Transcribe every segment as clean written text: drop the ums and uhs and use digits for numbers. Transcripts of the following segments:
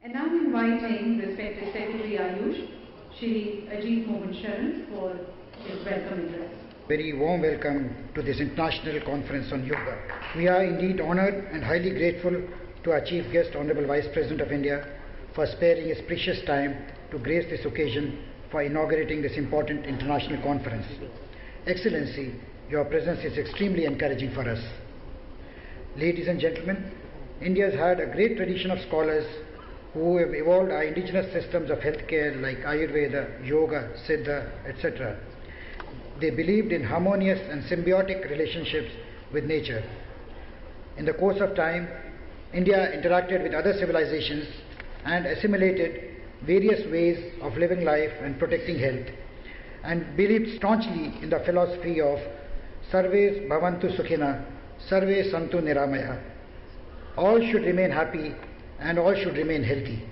And now inviting respected Secretary Ayush, Shri Ajit Mohan Sharan for his welcome address. Very warm welcome to this international conference on yoga. We are indeed honored and highly grateful to our chief guest, Honorable Vice President of India, for sparing his precious time to grace this occasion for inaugurating this important international conference. Excellency, your presence is extremely encouraging for us. Ladies and gentlemen, India has had a great tradition of scholars who have evolved our indigenous systems of healthcare like Ayurveda, Yoga, Siddha, etc. They believed in harmonious and symbiotic relationships with nature. In the course of time, India interacted with other civilizations and assimilated various ways of living life and protecting health, and believed staunchly in the philosophy of Sarves Bhavantu Sukhina, Sarve Santu Niramaya. All should remain happy and all should remain healthy.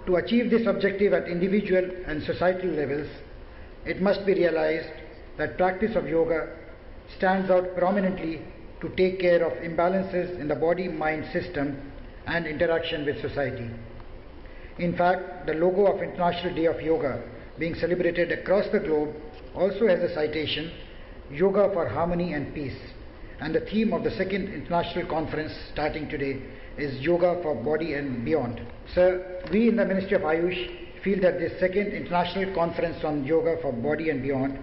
To achieve this objective at individual and societal levels, it must be realized that practice of yoga stands out prominently to take care of imbalances in the body-mind system and interaction with society. In fact, the logo of International Day of Yoga being celebrated across the globe also has a citation, Yoga for Harmony and Peace, and the theme of the second international conference starting today is Yoga for Body and Beyond. Sir, we in the Ministry of Ayush feel that this second international conference on Yoga for Body and Beyond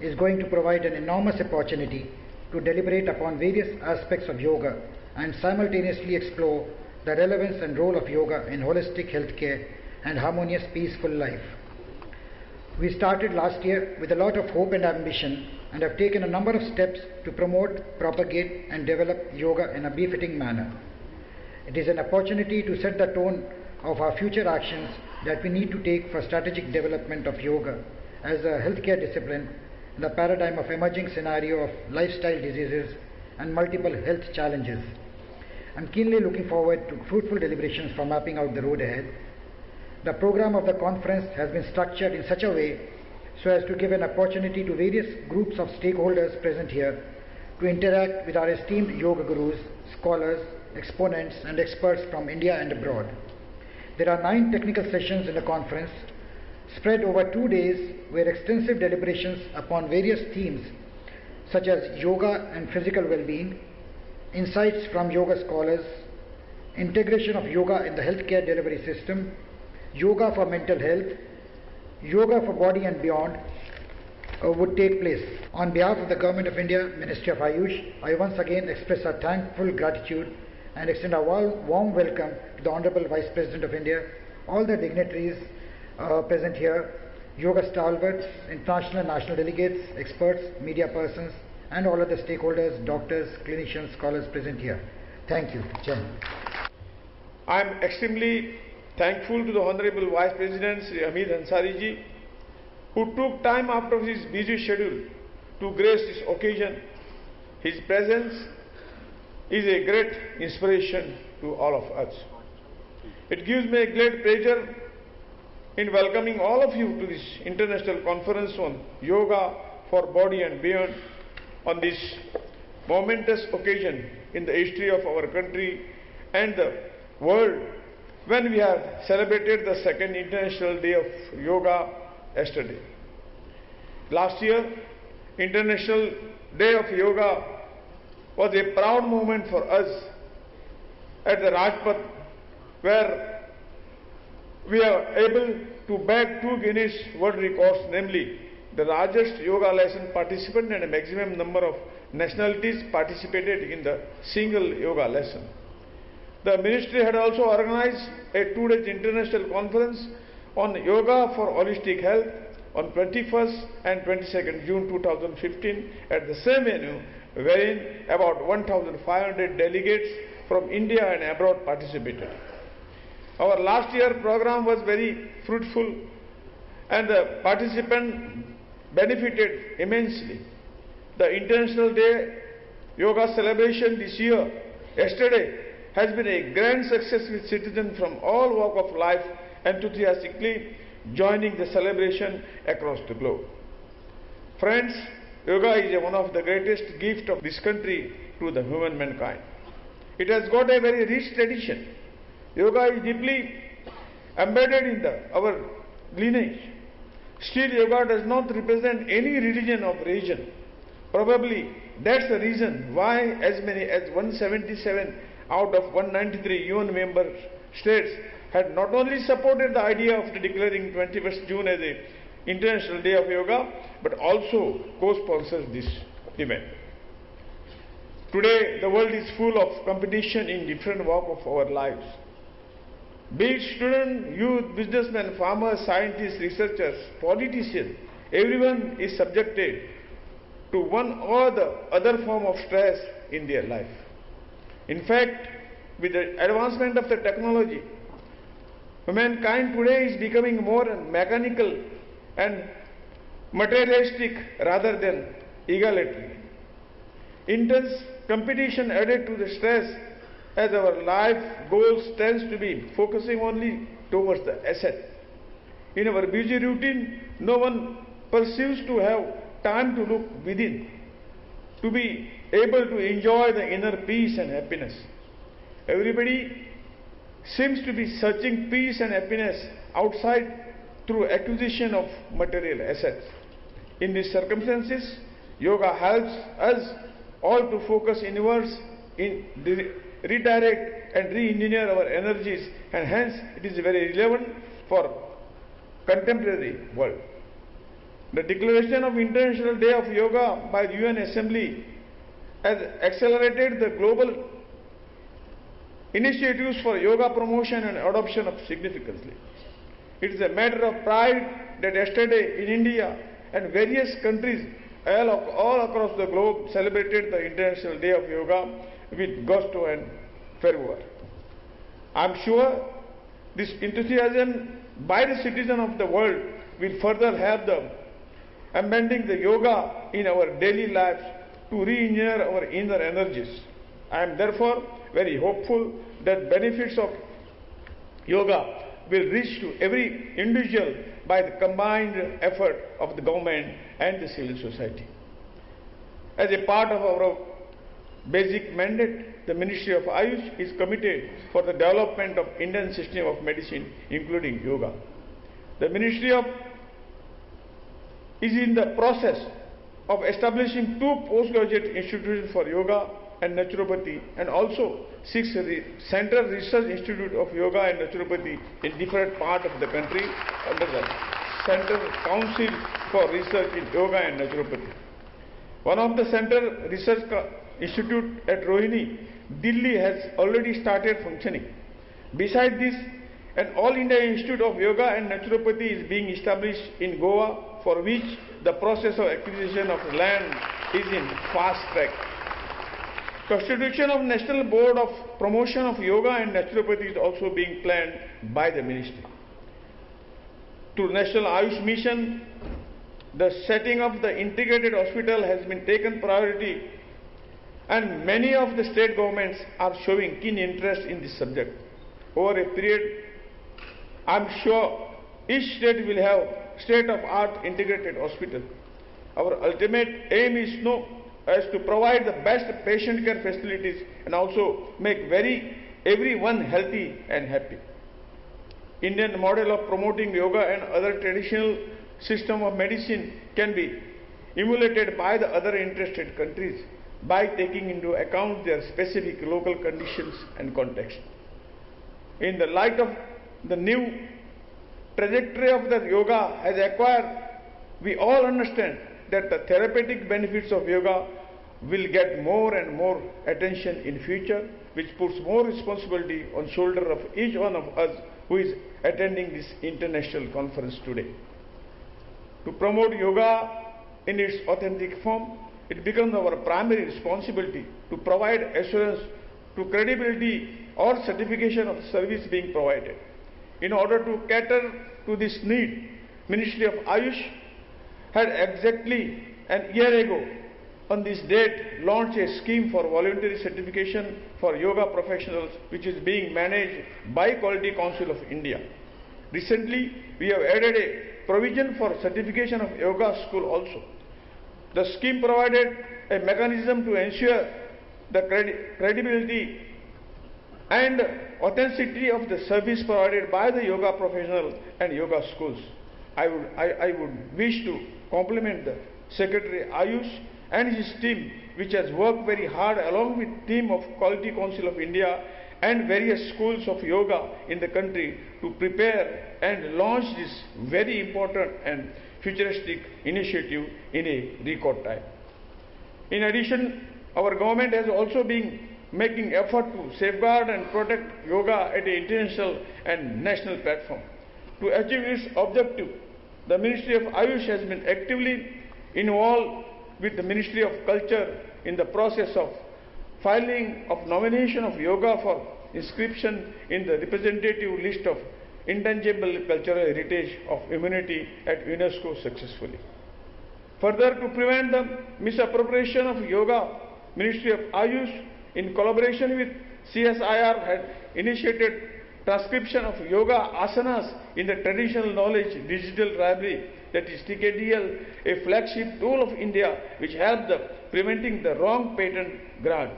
is going to provide an enormous opportunity to deliberate upon various aspects of yoga and simultaneously explore the relevance and role of yoga in holistic healthcare and harmonious, peaceful life. We started last year with a lot of hope and ambition and have taken a number of steps to promote, propagate and develop yoga in a befitting manner. It is an opportunity to set the tone of our future actions that we need to take for strategic development of yoga as a healthcare discipline in the paradigm of emerging scenario of lifestyle diseases and multiple health challenges. I'm keenly looking forward to fruitful deliberations for mapping out the road ahead. The program of the conference has been structured in such a way so as to give an opportunity to various groups of stakeholders present here to interact with our esteemed yoga gurus, scholars, exponents and experts from India and abroad. There are 9 technical sessions in the conference spread over 2 days where extensive deliberations upon various themes such as yoga and physical well-being, insights from yoga scholars, integration of yoga in the healthcare delivery system, yoga for mental health, yoga for body and beyond would take place. On behalf of the Government of India, Ministry of Ayush, I once again express our thankful gratitude and extend a warm welcome to the Honorable Vice President of India, all the dignitaries present here, yoga stalwarts, international and national delegates, experts, media persons, and all other stakeholders, doctors, clinicians, scholars present here. Thank you. Jai. I am extremely thankful to the Honorable Vice President Sri Hamid Ansari ji, who took time out of his busy schedule to grace this occasion. His presence is a great inspiration to all of us. It gives me a great pleasure in welcoming all of you to this international conference on yoga for body and beyond on this momentous occasion in the history of our country and the world, when we have celebrated the second International Day of Yoga yesterday. Last year, International Day of Yoga was a proud moment for us at the Rajpath, where we are able to bag 2 Guinness World Records, namely the largest yoga lesson participant and a maximum number of nationalities participated in the single yoga lesson. The ministry had also organized a 2-day international conference on yoga for holistic health on 21st and 22nd June 2015 at the same venue, wherein about 1,500 delegates from India and abroad participated. Our last year program was very fruitful and the participants benefited immensely. The International Day Yoga celebration this year, yesterday, has been a grand success with citizens from all walks of life enthusiastically joining the celebration across the globe. Friends, yoga is one of the greatest gifts of this country to the human mankind. It has got a very rich tradition. Yoga is deeply embedded in our lineage. Still, yoga does not represent any religion or region. Probably that's the reason why as many as 177 out of 193 UN member states had not only supported the idea of declaring 21st June as the International Day of Yoga, but also co-sponsored this event. Today, the world is full of competition in different walks of our lives. Be it students, youth, businessmen, farmers, scientists, researchers, politicians, everyone is subjected to one or the other form of stress in their life. In fact, with the advancement of the technology, mankind today is becoming more mechanical and materialistic rather than egalitarian. Intense competition added to the stress as our life goals tends to be focusing only towards the asset. In our busy routine, no one perceives to have time to look within, to be able to enjoy the inner peace and happiness. Everybody seems to be searching peace and happiness outside through acquisition of material assets. In these circumstances, yoga helps us all to focus inwards, redirect and re-engineer our energies, and hence it is very relevant for contemporary world. The declaration of International Day of Yoga by the UN Assembly has accelerated the global initiatives for yoga promotion and adoption of significantly. It is a matter of pride that yesterday in India and various countries all across the globe celebrated the International Day of Yoga with gusto and fervor. I am sure this enthusiasm by the citizens of the world will further help them embedding the yoga in our daily lives to re-engineer our inner energies. I am therefore very hopeful that benefits of yoga will reach to every individual by the combined effort of the government and the civil society. As a part of our basic mandate, the Ministry of Ayush is committed for the development of Indian system of medicine, including yoga. The Ministry is in the process of establishing 2 postgraduate institutions for yoga and naturopathy, and also 6 Central Research Institute of Yoga and Naturopathy in different parts of the country under the Central Council for Research in Yoga and Naturopathy. One of the Central Research Institute at Rohini, Delhi has already started functioning. Besides this, an All India Institute of Yoga and Naturopathy is being established in Goa, for which the process of acquisition of land is in fast track. Constitution of National Board of Promotion of Yoga and Naturopathy is also being planned by the Ministry. To National Ayush Mission, the setting of the integrated hospital has been taken priority, and many of the state governments are showing keen interest in this subject. Over a period, I am sure each state will have state-of-art integrated hospital. Our ultimate aim is to provide the best patient care facilities and also make everyone healthy and happy. Indian model of promoting yoga and other traditional system of medicine can be emulated by the other interested countries by taking into account their specific local conditions and context. In the light of the new trajectory of the yoga has acquired, we all understand that the therapeutic benefits of yoga will get more and more attention in future, which puts more responsibility on the shoulder of each one of us who is attending this international conference today. To promote yoga in its authentic form, it becomes our primary responsibility to provide assurance to credibility or certification of service being provided. In order to cater to this need, Ministry of Ayush had exactly a year ago on this date launched a scheme for voluntary certification for yoga professionals, which is being managed by Quality Council of India. Recently, we have added a provision for certification of yoga school also. The scheme provided a mechanism to ensure the credibility and authenticity of the service provided by the yoga professional and yoga schools. I would wish to compliment the Secretary Ayush and his team, which has worked very hard along with team of Quality Council of India and various schools of yoga in the country to prepare and launch this very important and futuristic initiative in a record time. In addition, our government has also been making effort to safeguard and protect yoga at an international and national platform. To achieve its objective, the Ministry of Ayush has been actively involved with the Ministry of Culture in the process of filing of nomination of yoga for inscription in the representative list of intangible cultural heritage of humanity at UNESCO successfully. Further, to prevent the misappropriation of yoga, Ministry of Ayush in collaboration with CSIR had initiated transcription of yoga asanas in the Traditional Knowledge Digital Library, that is TKDL, a flagship tool of India which helped the preventing the wrong patent grant.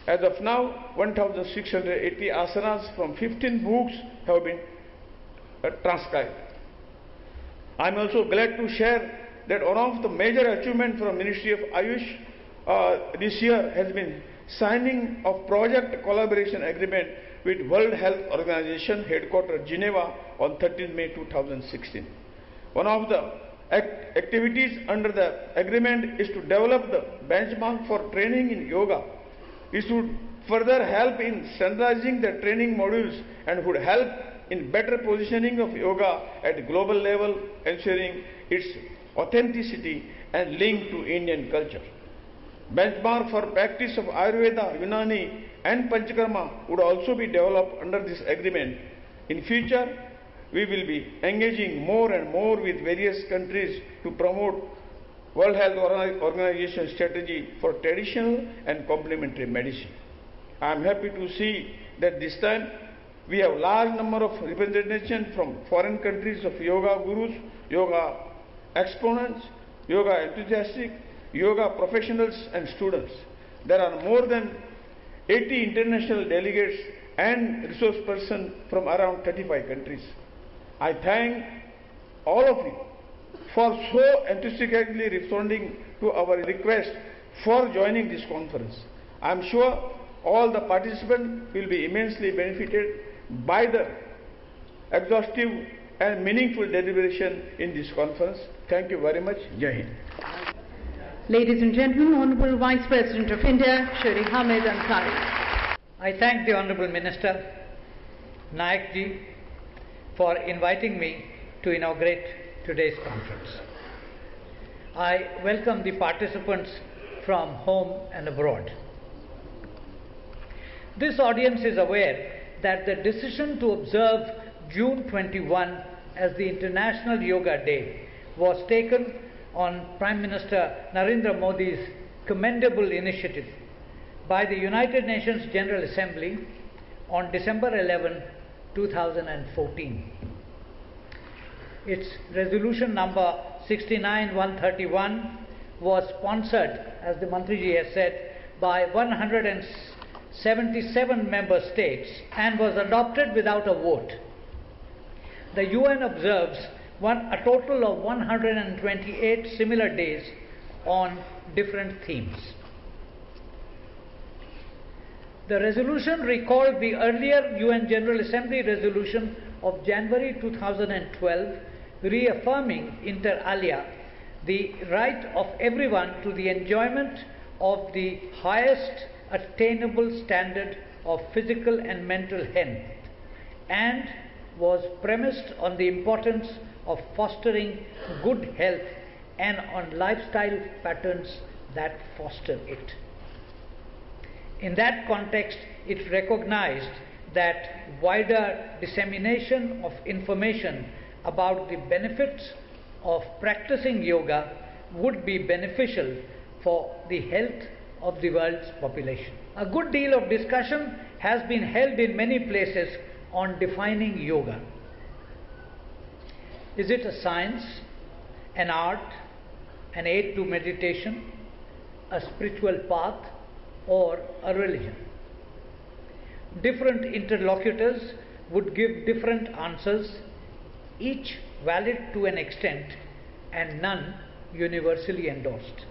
As of now, 1,680 asanas from 15 books have been transcribed. I am also glad to share that one of the major achievements from Ministry of Ayush this year has been signing of project collaboration agreement with World Health Organization headquartered Geneva on 13 May 2016. One of the activities under the agreement is to develop the benchmark for training in yoga. This would further help in standardizing the training modules and would help in better positioning of yoga at global level, ensuring its authenticity and link to Indian culture. Benchmark for practice of Ayurveda, Unani and Panchakarma would also be developed under this agreement. In future, we will be engaging more and more with various countries to promote World Health Organization strategy for traditional and complementary medicine. I am happy to see that this time we have large number of representation from foreign countries of yoga gurus, yoga exponents, yoga enthusiasts, yoga professionals and students. There are more than 80 international delegates and resource persons from around 35 countries. I thank all of you for so enthusiastically responding to our request for joining this conference. I am sure all the participants will be immensely benefited by the exhaustive and meaningful deliberation in this conference. Thank you very much. Jai Hind. Ladies and gentlemen, Honorable Vice President of India, Shri Hamid Ansari. I thank the Honorable Minister, Nayak ji, for inviting me to inaugurate today's conference. I welcome the participants from home and abroad. This audience is aware that the decision to observe June 21 as the International Yoga Day was taken on Prime Minister Narendra Modi's commendable initiative by the United Nations General Assembly on December 11, 2014. Its resolution number 69-131 was sponsored, as the Mantriji has said, by 177 member states and was adopted without a vote. The UN observes a total of 128 similar days on different themes. The resolution recalled the earlier UN General Assembly resolution of January 2012, reaffirming inter alia the right of everyone to the enjoyment of the highest attainable standard of physical and mental health, and was premised on the importance of fostering good health and on lifestyle patterns that foster it. In that context, it recognized that wider dissemination of information about the benefits of practicing yoga would be beneficial for the health of the world's population. A good deal of discussion has been held in many places on defining yoga. Is it a science, an art, an aid to meditation, a spiritual path, or a religion? different interlocutors would give different answers, each valid to an extent and none universally endorsed.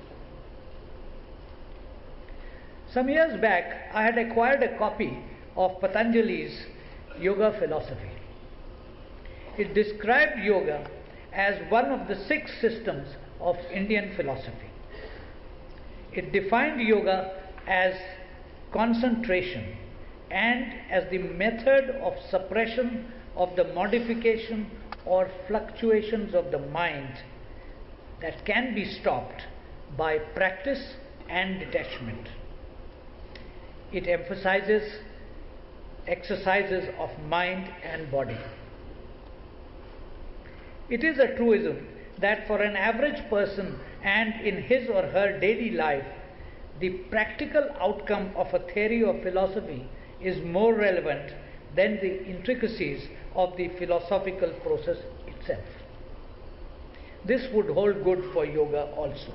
Some years back, I had acquired a copy of Patanjali's Yoga Philosophy. It described yoga as one of the 6 systems of Indian philosophy. It defined yoga as concentration and as the method of suppression of the modification or fluctuations of the mind that can be stopped by practice and detachment. It emphasizes exercises of mind and body. It is a truism that for an average person and in his or her daily life, the practical outcome of a theory or philosophy is more relevant than the intricacies of the philosophical process itself. This would hold good for yoga also,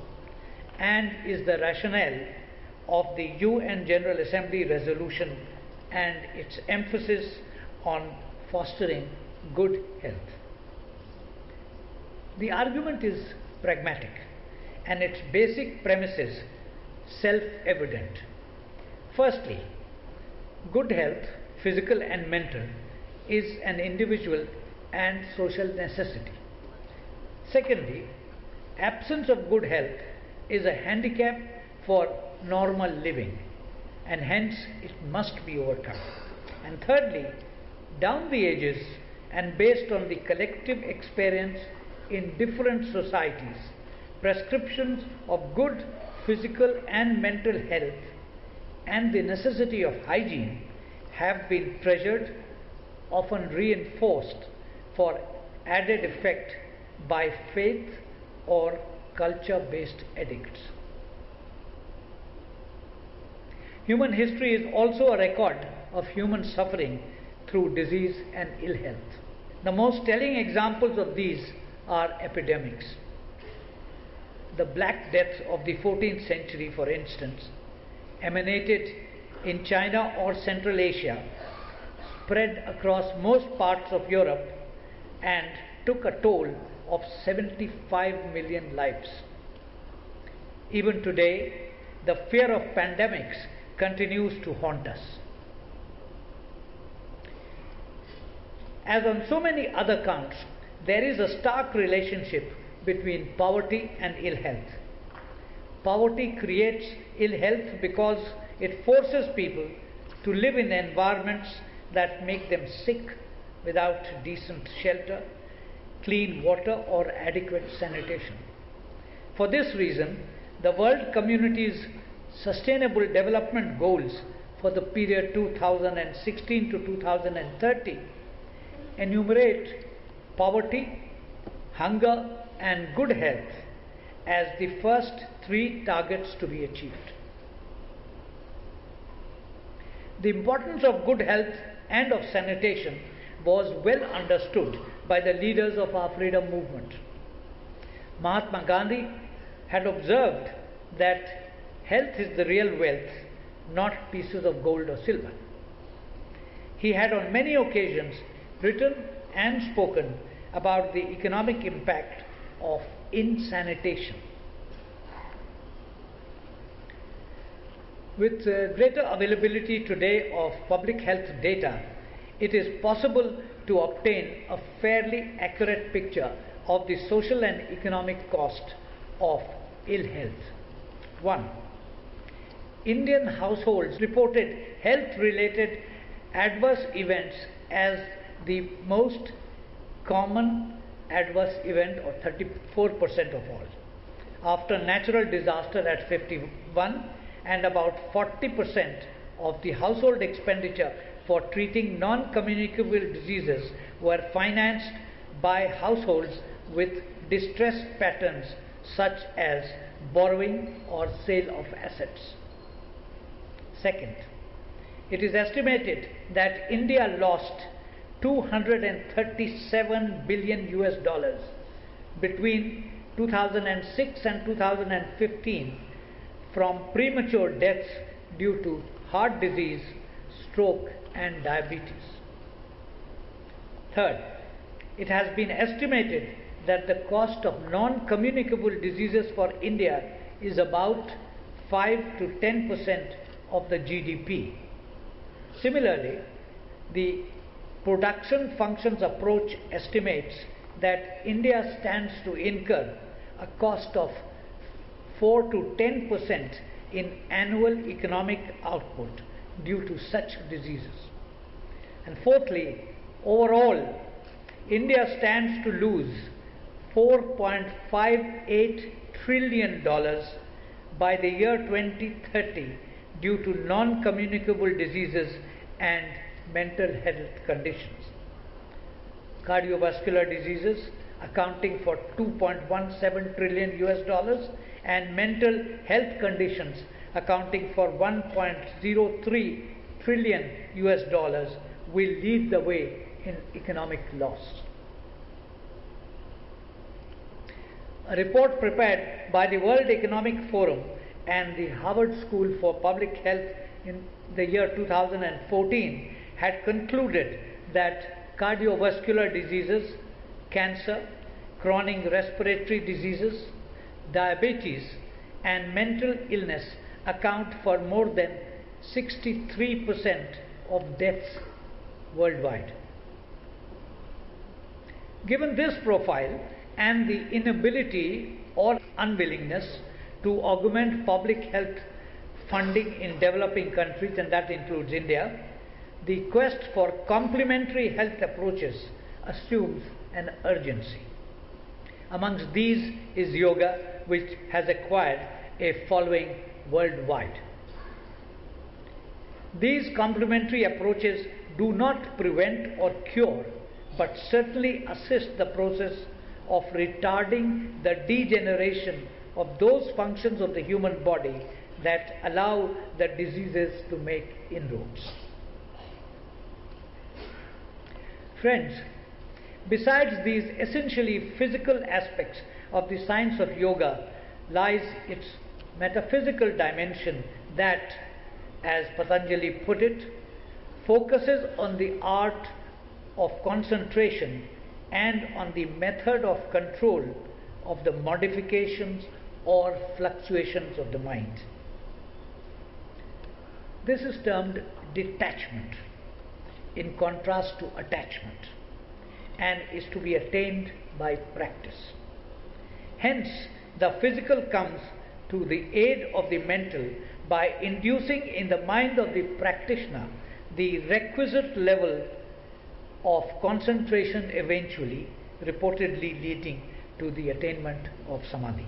and is the rationale of the UN General Assembly resolution and its emphasis on fostering good health. The argument is pragmatic and its basic premises self-evident. Firstly, good health, physical and mental, is an individual and social necessity. Secondly, absence of good health is a handicap for normal living, and hence it must be overcome. And thirdly, down the ages and based on the collective experience in different societies, prescriptions of good physical and mental health and the necessity of hygiene have been treasured, often reinforced for added effect by faith or culture-based edicts. Human history is also a record of human suffering through disease and ill health. The most telling examples of these are epidemics. The Black Death of the 14th century, for instance, emanated in China or Central Asia, spread across most parts of Europe, and took a toll of 75 million lives. Even today, the fear of pandemics continues to haunt us. As on so many other counts, there is a stark relationship between poverty and ill health. Poverty creates ill health because it forces people to live in environments that make them sick without decent shelter, clean water or adequate sanitation. For this reason, the world community's Sustainable Development Goals for the period 2016 to 2030 enumerate poverty, hunger and good health as the first 3 targets to be achieved. The importance of good health and of sanitation was well understood by the leaders of our freedom movement. Mahatma Gandhi had observed that health is the real wealth, not pieces of gold or silver. He had on many occasions written and spoken about the economic impact of insanitation. With greater availability today of public health data, it is possible to obtain a fairly accurate picture of the social and economic cost of ill health. 1. Indian households reported health-related adverse events as the most common adverse event, or 34% of all, after natural disaster at 51%, and about 40% of the household expenditure for treating non-communicable diseases were financed by households with distress patterns such as borrowing or sale of assets. Second, it is estimated that India lost $237 billion between 2006 and 2015 from premature deaths due to heart disease, stroke, and diabetes. Third, it has been estimated that the cost of non-communicable diseases for India is about 5 to 10% of the GDP. Similarly, the production functions approach estimates that India stands to incur a cost of 4 to 10% in annual economic output due to such diseases. And fourthly, overall, India stands to lose $4.58 trillion by the year 2030 due to non-communicable diseases and mental health conditions. Cardiovascular diseases accounting for $2.17 trillion and mental health conditions accounting for $1.03 trillion will lead the way in economic loss. A report prepared by the World Economic Forum and the Harvard School for Public Health in the year 2014 had concluded that cardiovascular diseases, cancer, chronic respiratory diseases, diabetes, and mental illness account for more than 63% of deaths worldwide. Given this profile and the inability or unwillingness to augment public health funding in developing countries, and that includes India, the quest for complementary health approaches assumes an urgency. Amongst these is yoga, which has acquired a following worldwide. These complementary approaches do not prevent or cure, but certainly assist the process of retarding the degeneration of those functions of the human body that allow the diseases to make inroads. Friends, besides these essentially physical aspects of the science of yoga lies its metaphysical dimension that, as Patanjali put it, focuses on the art of concentration and on the method of control of the modifications or fluctuations of the mind. This is termed detachment, in contrast to attachment, and is to be attained by practice. Hence, the physical comes to the aid of the mental by inducing in the mind of the practitioner the requisite level of concentration, eventually, reportedly leading to the attainment of samadhi.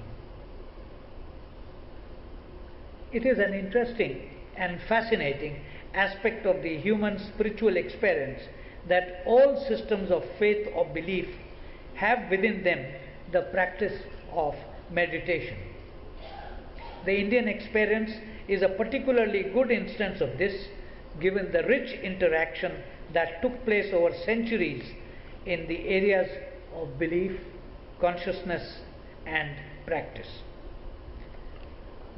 It is an interesting and fascinating aspect of the human spiritual experience that all systems of faith or belief have within them the practice of meditation. The Indian experience is a particularly good instance of this, given the rich interaction that took place over centuries in the areas of belief, consciousness, and practice.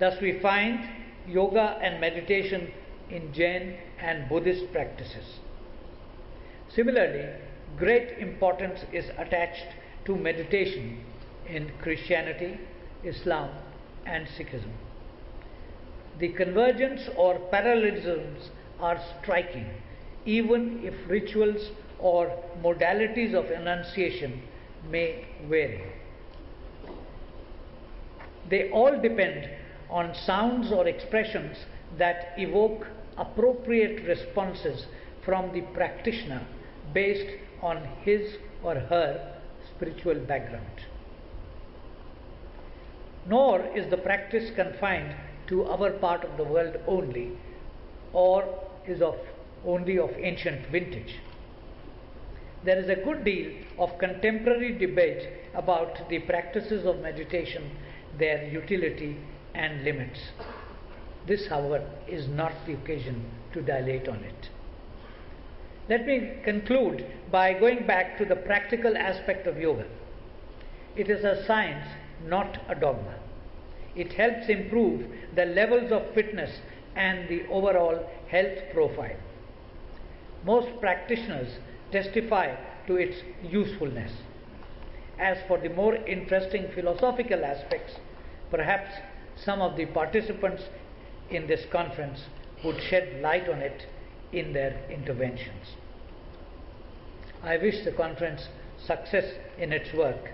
Thus we find yoga and meditation in Jain and Buddhist practices. Similarly, great importance is attached to meditation in Christianity, Islam, and Sikhism. The convergence or parallelisms are striking, even if rituals or modalities of enunciation may vary. They all depend on sounds or expressions that evoke appropriate responses from the practitioner based on his or her spiritual background. Nor is the practice confined to our part of the world only, or is only of ancient vintage. There is a good deal of contemporary debate about the practices of meditation, their utility and limits. This, however, is not the occasion to dilate on it. Let me conclude by going back to the practical aspect of yoga. It is a science, not a dogma. It helps improve the levels of fitness and the overall health profile. most practitioners testify to its usefulness. As for the more interesting philosophical aspects, perhaps some of the participants in this conference would shed light on it in their interventions. I wish the conference success in its work